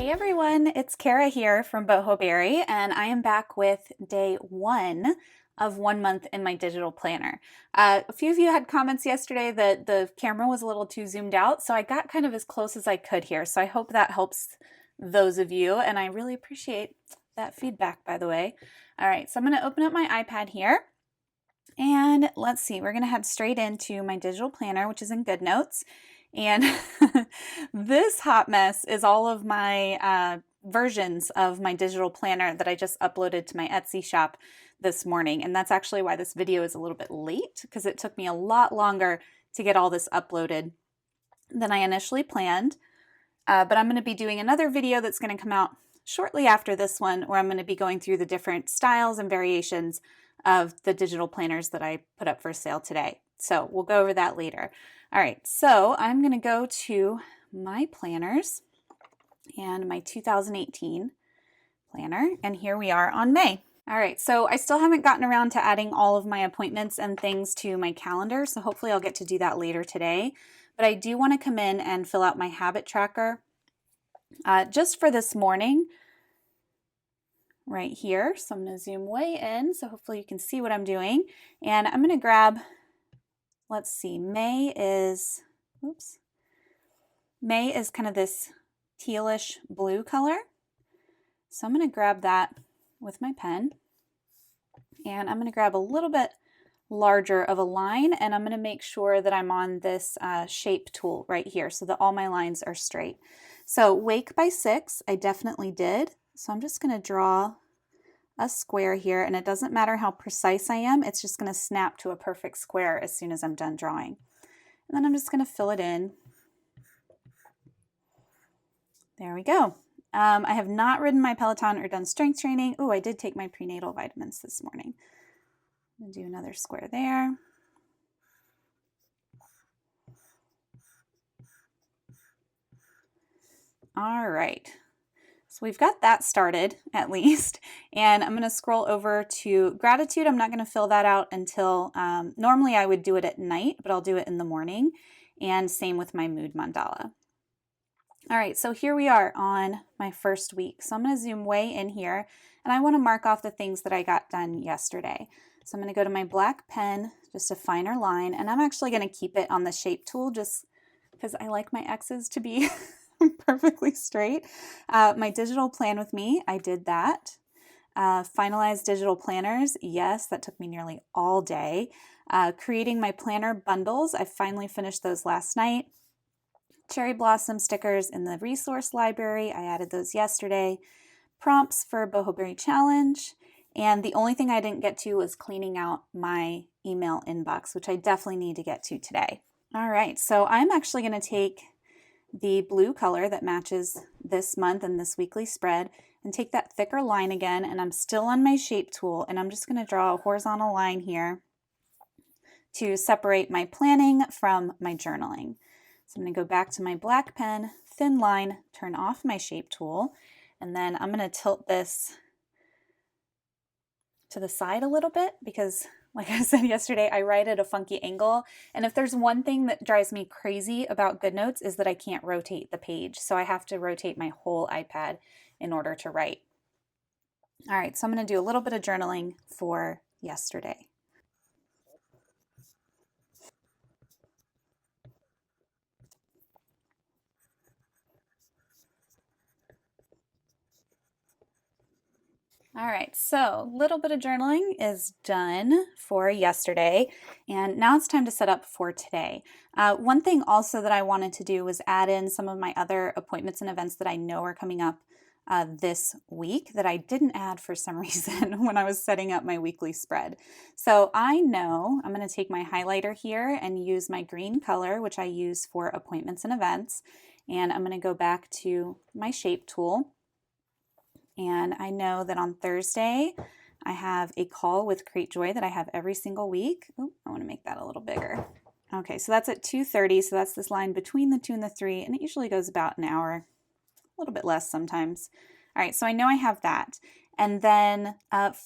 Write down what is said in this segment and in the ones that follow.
Hey everyone, it's Kara here from Boho, and I am back with day 1 of 1 month in my digital planner. A few of you had comments yesterday that the camera was a little too zoomed out, so I got kind of as close as I could here. So I hope that helps those of you, and I really appreciate that feedback, by the way. All right, so I'm going to open up my iPad here, and let's see, we're going to head straight into my digital planner, which is in GoodNotes. And this hot mess is all of my versions of my digital planner that I just uploaded to my Etsy shop this morning. And that's actually why this video is a little bit late, because it took me a lot longer to get all this uploaded than I initially planned. But I'm going to be doing another video that's going to come out shortly after this one, where I'm going to be going through the different styles and variations of the digital planners that I put up for sale today. So we'll go over that later. All right, so I'm going to go to my planners and my 2018 planner, and here we are on May. All right, so I still haven't gotten around to adding all of my appointments and things to my calendar, so hopefully I'll get to do that later today. But I do want to come in and fill out my habit tracker just for this morning right here. So I'm going to zoom way in, so hopefully you can see what I'm doing. And I'm going to grab, let's see, May is kind of this tealish blue color. So I'm going to grab that with my pen, and I'm going to grab a little bit larger of a line, and I'm going to make sure that I'm on this shape tool right here so that all my lines are straight. So wake by 6, I definitely did. So I'm just going to draw a square here, and it doesn't matter how precise I am, it's just going to snap to a perfect square as soon as I'm done drawing. And then I'm just going to fill it in. There we go. I have not ridden my Peloton or done strength training. Oh, I did take my prenatal vitamins this morning. I'm going to do another square there. All right. So we've got that started at least, and I'm going to scroll over to gratitude. I'm not going to fill that out until, normally I would do it at night, but I'll do it in the morning, and same with my mood mandala. All right, so here we are on my first week. So I'm going to zoom way in here, and I want to mark off the things that I got done yesterday. So I'm going to go to my black pen, just a finer line, and I'm actually going to keep it on the shape tool just because I like my X's to be perfectly straight. My digital plan with me, I did that. Finalized digital planners, yes, that took me nearly all day. Creating my planner bundles, I finally finished those last night. Cherry blossom stickers in the resource library, I added those yesterday. Prompts for Boho Berry Challenge, and the only thing I didn't get to was cleaning out my email inbox, which I definitely need to get to today. All right, so I'm actually going to take the blue color that matches this month and this weekly spread and take that thicker line again, and I'm still on my shape tool, and I'm just going to draw a horizontal line here to separate my planning from my journaling. So I'm going to go back to my black pen, thin line, turn off my shape tool, and then I'm going to tilt this to the side a little bit because, like I said yesterday, I write at a funky angle, and if there's one thing that drives me crazy about GoodNotes is that I can't rotate the page, so I have to rotate my whole iPad in order to write. All right, so I'm going to do a little bit of journaling for yesterday. All right, so a little bit of journaling is done for yesterday, and now it's time to set up for today. One thing also that I wanted to do was add in some of my other appointments and events that I know are coming up this week that I didn't add for some reason when I was setting up my weekly spread. So I know I'm going to take my highlighter here and use my green color, which I use for appointments and events, and I'm going to go back to my shape tool. And I know that on Thursday, I have a call with Create Joy that I have every single week. Oh, I want to make that a little bigger. Okay, so that's at 2:30, so that's this line between the 2 and the 3, and it usually goes about an hour, a little bit less sometimes. All right, so I know I have that. And then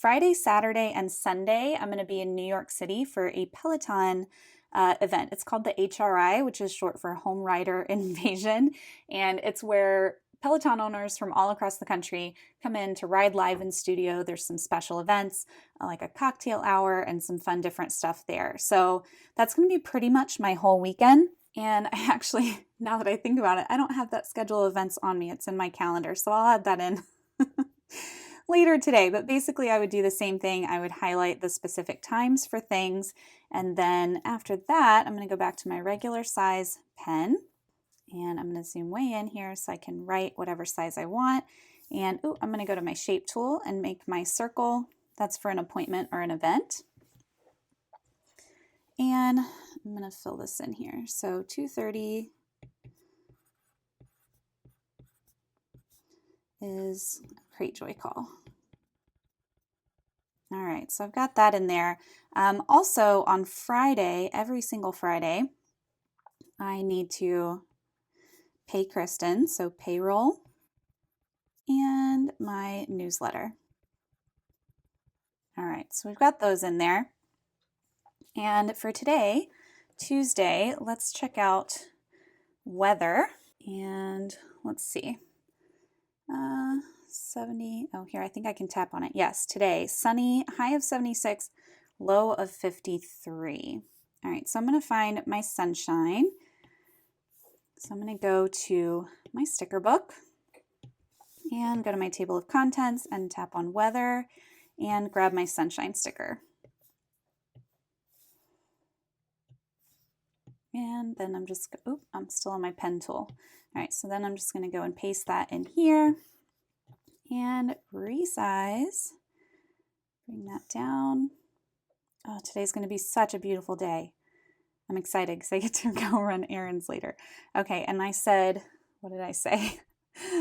Friday, Saturday, and Sunday, I'm going to be in New York City for a Peloton event. It's called the HRI, which is short for Home Rider Invasion, and it's where Peloton owners from all across the country come in to ride live in studio. There's some special events like a cocktail hour and some fun different stuff there. So that's going to be pretty much my whole weekend. And I actually, now that I think about it, I don't have that schedule of events on me. It's in my calendar. So I'll add that in later today. But basically I would do the same thing. I would highlight the specific times for things. And then after that, I'm going to go back to my regular size pen. And I'm going to zoom way in here so I can write whatever size I want. And I'm going to go to my shape tool and make my circle. That's for an appointment or an event. And I'm going to fill this in here. So 2:30 is a Create Joy call. All right, so I've got that in there. Also on Friday, every single Friday, I need to pay Kristen, so payroll, and my newsletter. All right, so we've got those in there. And for today, Tuesday, let's check out weather. And let's see. 70. Oh, here, I think I can tap on it. Yes, today, sunny, high of 76, low of 53. All right, so I'm going to find my sunshine. So I'm going to go to my sticker book and go to my table of contents and tap on weather and grab my sunshine sticker. And then I'm just, I'm still on my pen tool. All right, so then I'm just going to go and paste that in here and resize. Bring that down. Oh, today's going to be such a beautiful day. I'm excited because I get to go run errands later. Okay, and I said, what did I say?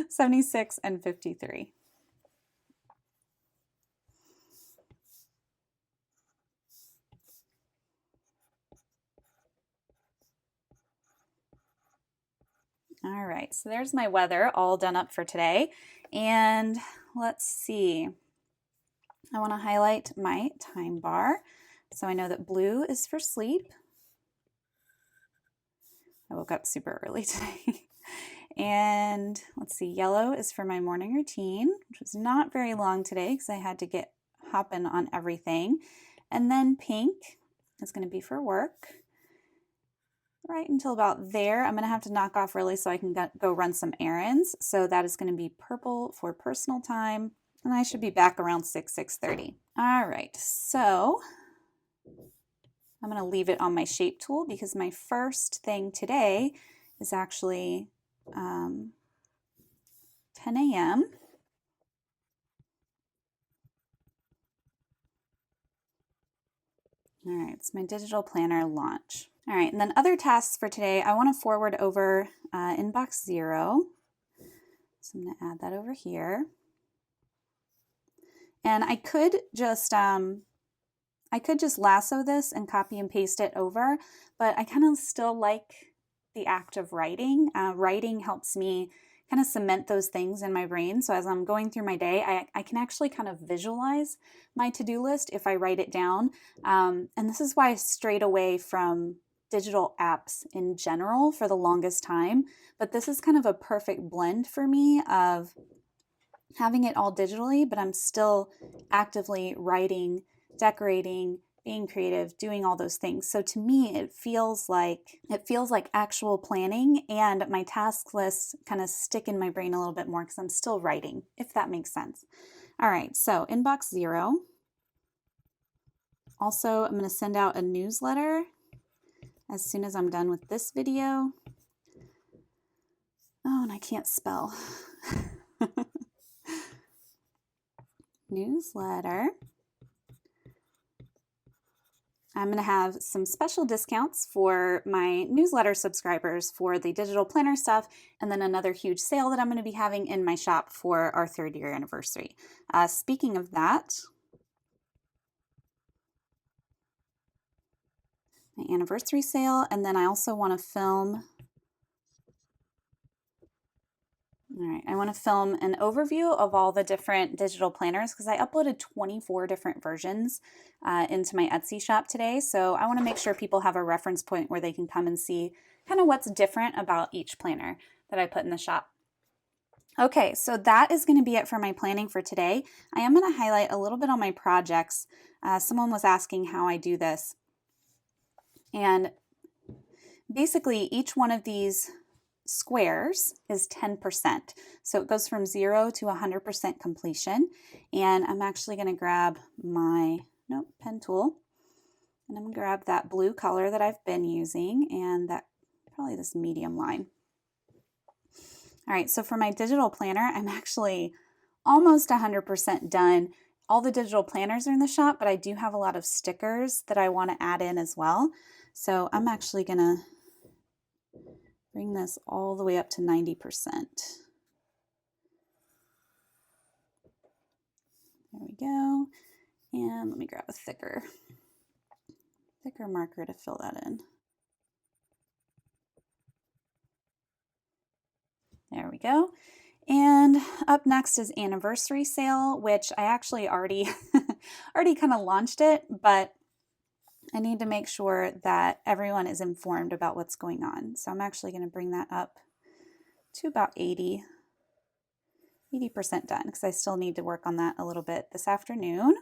76 and 53. All right, so there's my weather all done up for today. And let's see. I want to highlight my time bar. So I know that blue is for sleep. I woke up super early today. And let's see, yellow is for my morning routine, which was not very long today because I had to get hopping on everything. And then pink is going to be for work. Right until about there. I'm going to have to knock off early so I can go run some errands. So that is going to be purple for personal time. And I should be back around 6:30. All right, so I'm going to leave it on my shape tool because my first thing today is actually 10 a.m. All right, it's my digital planner launch. All right, and then other tasks for today, I want to forward over inbox 0. So I'm going to add that over here. And I could just lasso this and copy and paste it over, but I kind of still like the act of writing. Writing helps me kind of cement those things in my brain. So as I'm going through my day, I can actually kind of visualize my to-do list if I write it down. And this is why I strayed away from digital apps in general for the longest time. But this is kind of a perfect blend for me of having it all digitally, but I'm still actively writing, decorating, being creative, doing all those things. So to me, it feels like actual planning, and my task lists kind of stick in my brain a little bit more because I'm still writing, if that makes sense. All right, so inbox 0. Also, I'm going to send out a newsletter as soon as I'm done with this video. Oh, and I can't spell. Newsletter. I'm going to have some special discounts for my newsletter subscribers for the digital planner stuff, and then another huge sale that I'm going to be having in my shop for our 3rd-year anniversary. Speaking of that, my anniversary sale, and then I also want to film. All right, I want to film an overview of all the different digital planners because I uploaded 24 different versions into my Etsy shop today. So I want to make sure people have a reference point where they can come and see kind of what's different about each planner that I put in the shop. Okay, so that is going to be it for my planning for today. I am going to highlight a little bit on my projects. Someone was asking how I do this. And basically, each one of these squares is 10%. So it goes from 0 to 100% completion. And I'm actually going to grab my pen tool. And I'm going to grab that blue color that I've been using and that probably this medium line. All right, so for my digital planner, I'm actually almost 100% done. All the digital planners are in the shop, but I do have a lot of stickers that I want to add in as well. So I'm actually going to bring this all the way up to 90%. There we go. And let me grab a thicker marker to fill that in. There we go. And up next is anniversary sale, which I actually already kind of launched it, but I need to make sure that everyone is informed about what's going on. So I'm actually going to bring that up to about 80% done, because I still need to work on that a little bit this afternoon.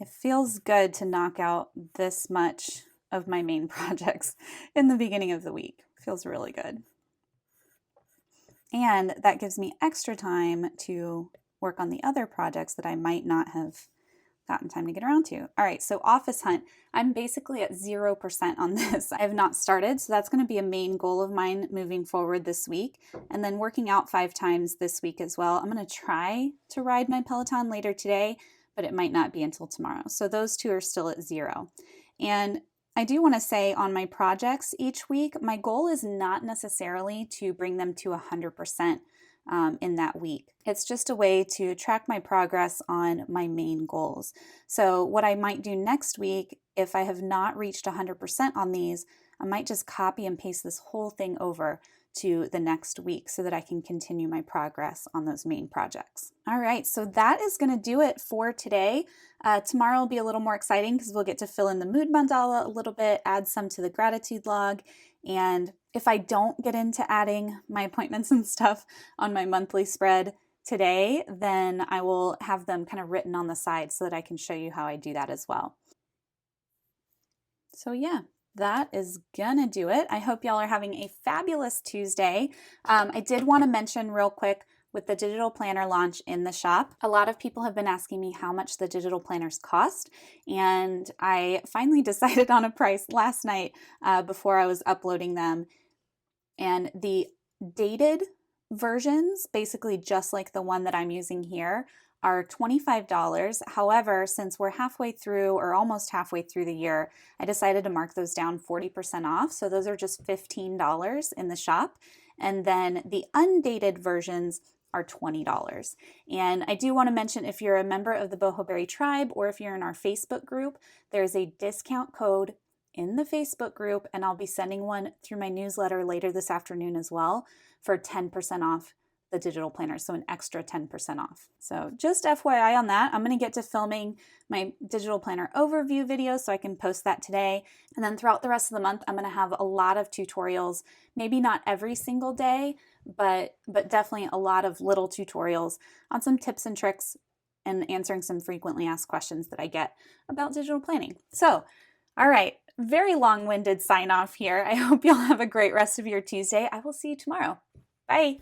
It feels good to knock out this much of my main projects in the beginning of the week. It feels really good. And that gives me extra time to work on the other projects that I might not have gotten time to get around to. All right, so Office Hunt, I'm basically at 0% on this. I have not started, so that's going to be a main goal of mine moving forward this week. And then working out 5 times this week as well. I'm going to try to ride my Peloton later today, but it might not be until tomorrow. So those 2 are still at 0. And I do want to say on my projects each week, my goal is not necessarily to bring them to 100% in that week. It's just a way to track my progress on my main goals. So what I might do next week, if I have not reached 100% on these, I might just copy and paste this whole thing over to the next week so that I can continue my progress on those main projects. All right, so that is going to do it for today. Tomorrow will be a little more exciting because we'll get to fill in the mood mandala a little bit, add some to the gratitude log, and if I don't get into adding my appointments and stuff on my monthly spread today, then I will have them kind of written on the side so that I can show you how I do that as well. So yeah, that is gonna do it. I hope y'all are having a fabulous Tuesday. I did want to mention real quick with the digital planner launch in the shop, a lot of people have been asking me how much the digital planners cost, and I finally decided on a price last night before I was uploading them. And the dated versions, basically just like the one that I'm using here, are $25. However, since we're halfway through or almost halfway through the year, I decided to mark those down 40% off. So those are just $15 in the shop. And then the undated versions are $20. And I do want to mention, if you're a member of the Boho Berry tribe or if you're in our Facebook group, there's a discount code in the Facebook group, and I'll be sending one through my newsletter later this afternoon as well for 10% off the digital planner, so an extra 10% off. So just FYI on that, I'm going to get to filming my digital planner overview video so I can post that today. And then throughout the rest of the month, I'm going to have a lot of tutorials, maybe not every single day, but definitely a lot of little tutorials on some tips and tricks and answering some frequently asked questions that I get about digital planning. So, all right, very long-winded sign off here. I hope y'all have a great rest of your Tuesday. I will see you tomorrow. Bye.